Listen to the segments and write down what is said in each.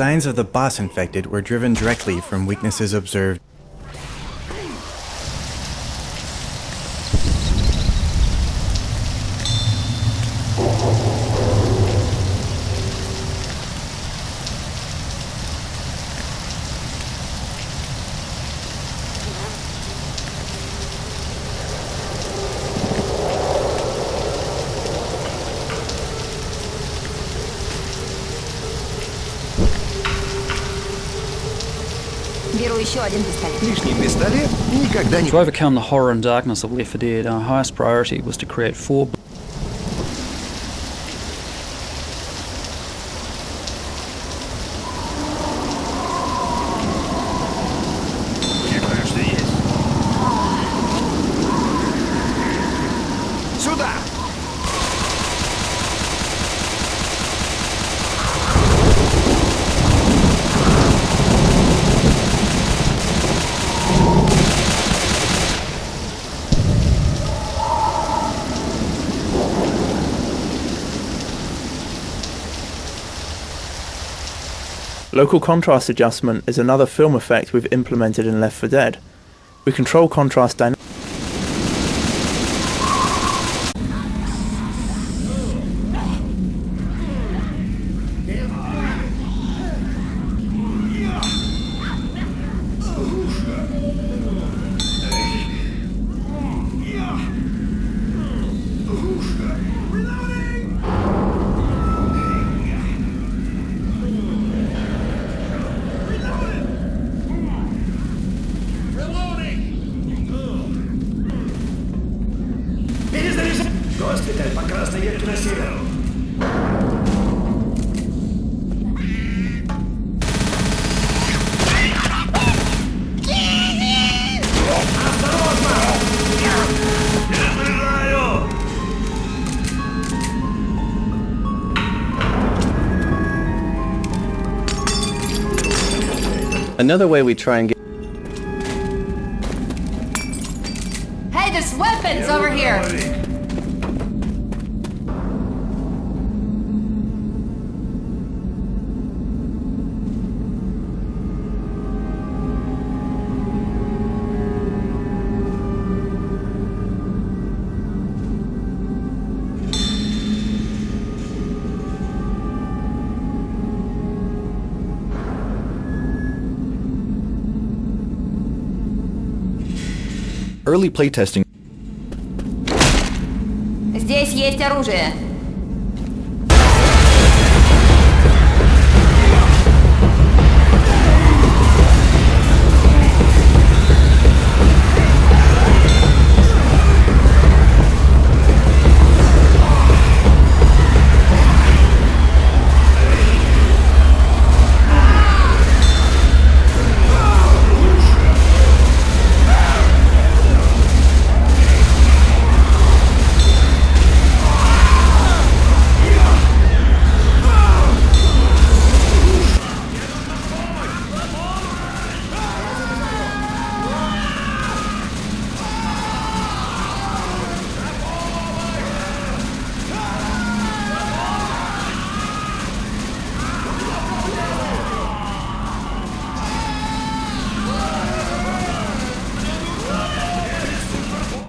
signs of the boss infected were driven directly from weaknesses observed. Беру еще один пистолет. Лишний пистолет никогда не... To overcome the horror and darkness of Left 4 Dead, our highest priority was to create 4 Я знаю, что есть. Сюда! Local contrast adjustment is another film effect we've implemented in Left 4 Dead. We control contrast dynamics. Госпиталь по красной ветке на север. Осторожно! Я знаю! Another way we try and get Hey, there's weapons over here! Early playtesting. Здесь есть оружие.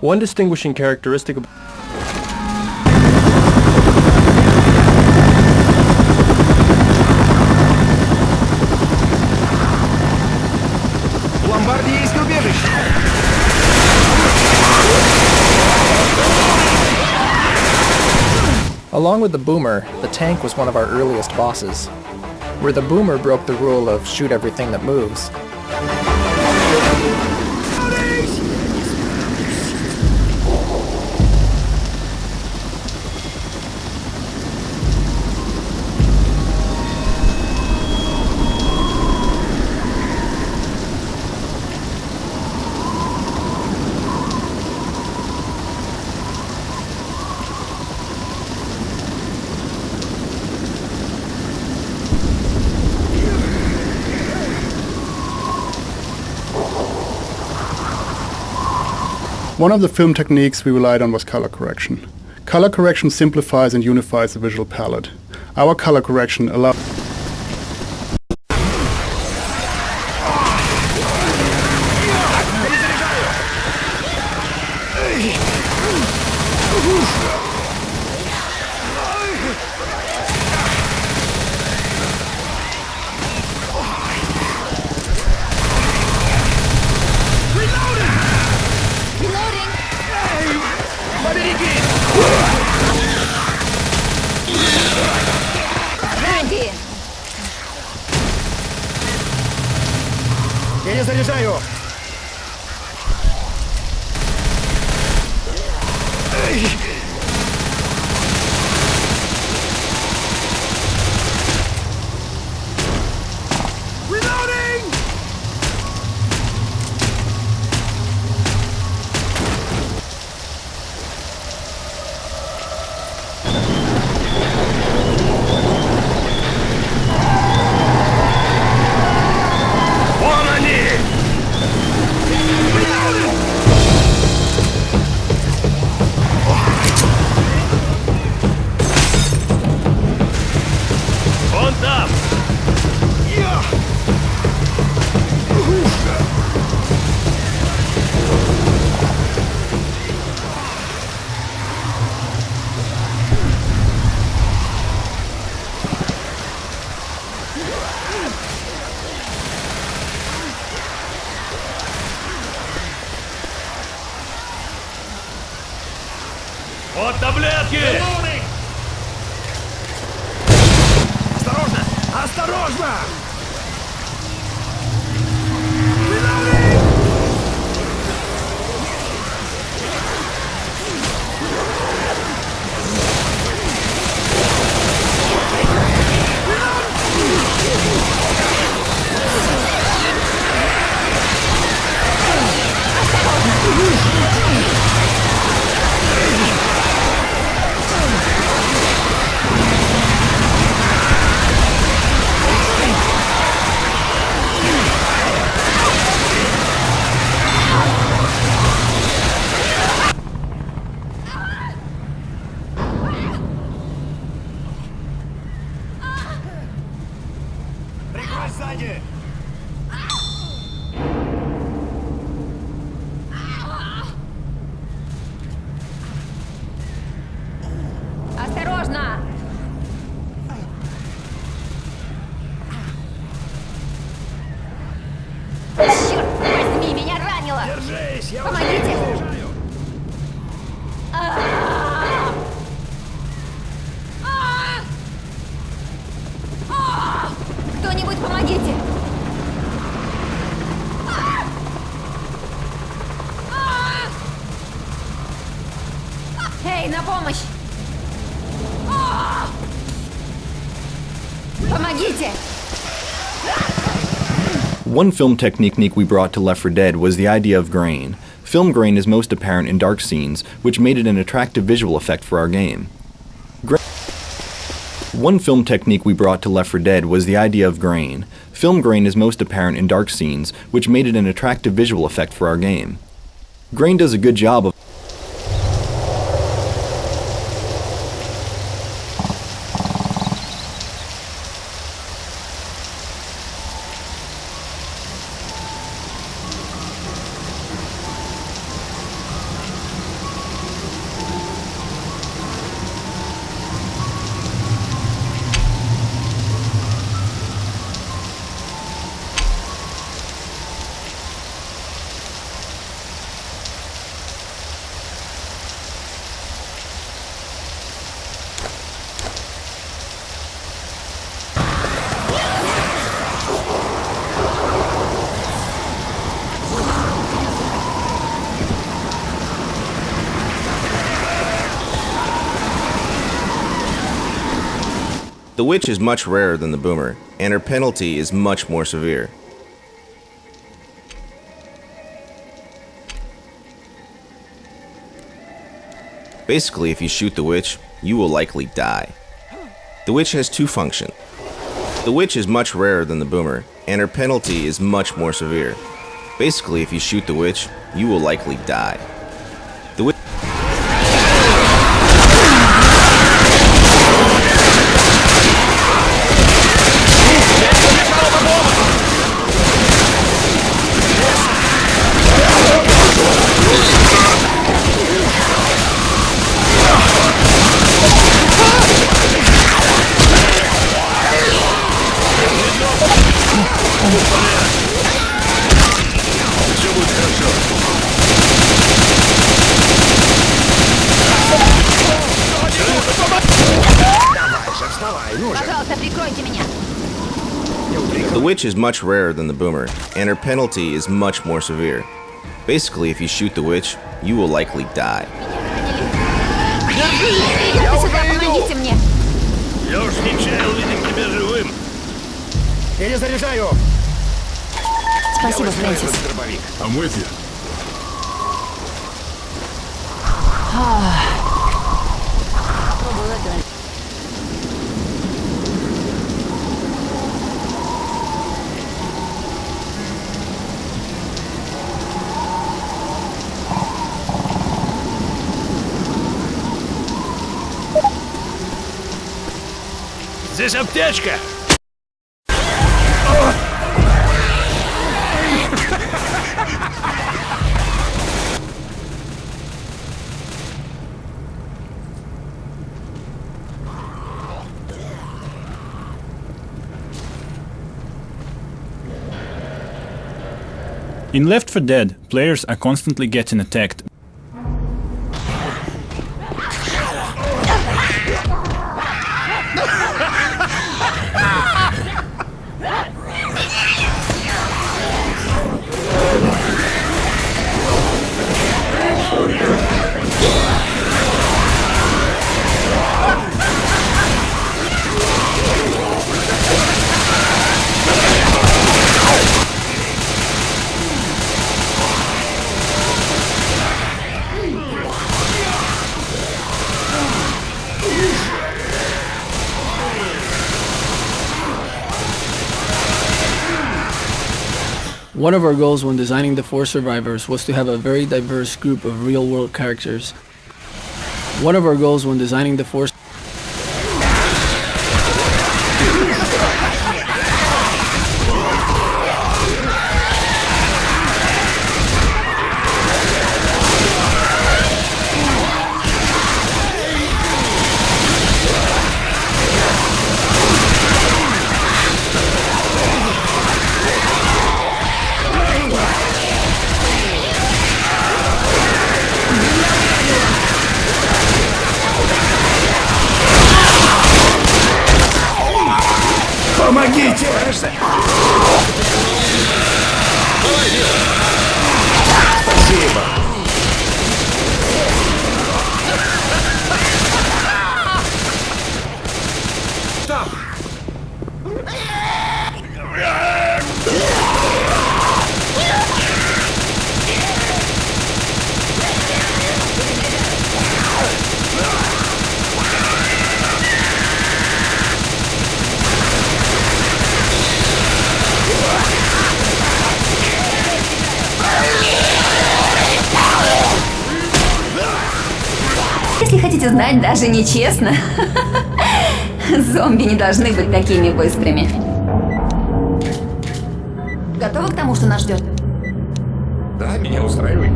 One distinguishing characteristic of В ломбарде есть убежище. Along with the Boomer, the tank was one of our earliest bosses, where the Boomer broke the rule of shoot everything that moves. One of the film techniques we relied on was color correction. Color correction simplifies and unifies the visual palette. Our color correction allows Reloading! Randy! Перезаряжаю! Осторожно! Осторожно! Прикрой сзади! Осторожно! Черт возьми, меня ранило! Держись! Я Помогите! заряжаю! Кто-нибудь помогите! Эй, на помощь! Помогите! One film technique we brought to Left 4 Dead was the idea of grain. Film grain is most apparent in dark scenes, which made it an attractive visual effect for our game. One film technique we brought to Left 4 Dead was the idea of grain. Film grain is most apparent in dark scenes, which made it an attractive visual effect for our game. Grain does a good job of The witch is much rarer than the boomer, and her penalty is much more severe. Basically, if you shoot the witch, you will likely die. The witch has two functions. The witch is much rarer than the boomer, and her penalty is much more severe. Basically, if you shoot the witch, you will likely die. The witch Пожалуйста, прикройте меня. The witch is much rarer than the boomer, and her penalty is much more severe. Basically, if you shoot the witch, you will likely die. Ребята, сюда, помогите мне. Я уж не чаял видеть тебя живым. Перезаряжаю! Спасибо, Фрэнсис. I'm with you. Здесь аптечка! In Left 4 Dead, players are constantly getting attacked. One of our goals when designing the 4 survivors was to have a very diverse group of real-world characters. One of our goals when designing the 4 Помогите! Спасибо! Стоп! Если хотите знать, даже нечестно. Зомби не должны быть такими быстрыми. Готовы к тому, что нас ждет? Да, меня устраивает.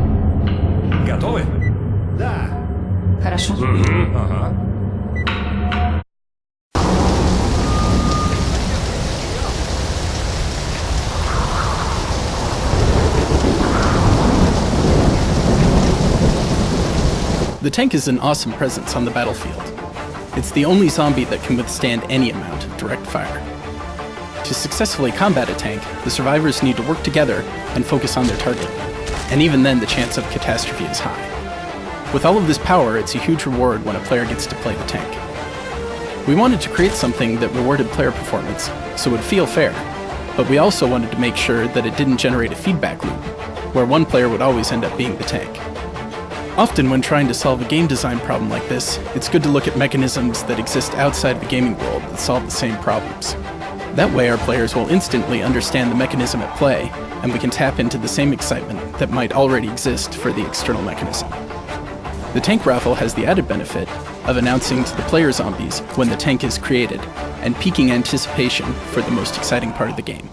Готовы? Да. Хорошо. Ага. The tank is an awesome presence on the battlefield. It's the only zombie that can withstand any amount of direct fire. To successfully combat a tank, the survivors need to work together and focus on their target, and even then the chance of catastrophe is high. With all of this power, it's a huge reward when a player gets to play the tank. We wanted to create something that rewarded player performance, so it would feel fair, but we also wanted to make sure that it didn't generate a feedback loop, where one player would always end up being the tank. Often when trying to solve a game design problem like this, it's good to look at mechanisms that exist outside the gaming world that solve the same problems. That way our players will instantly understand the mechanism at play, and we can tap into the same excitement that might already exist for the external mechanism. The tank raffle has the added benefit of announcing to the player zombies when the tank is created, and piquing anticipation for the most exciting part of the game.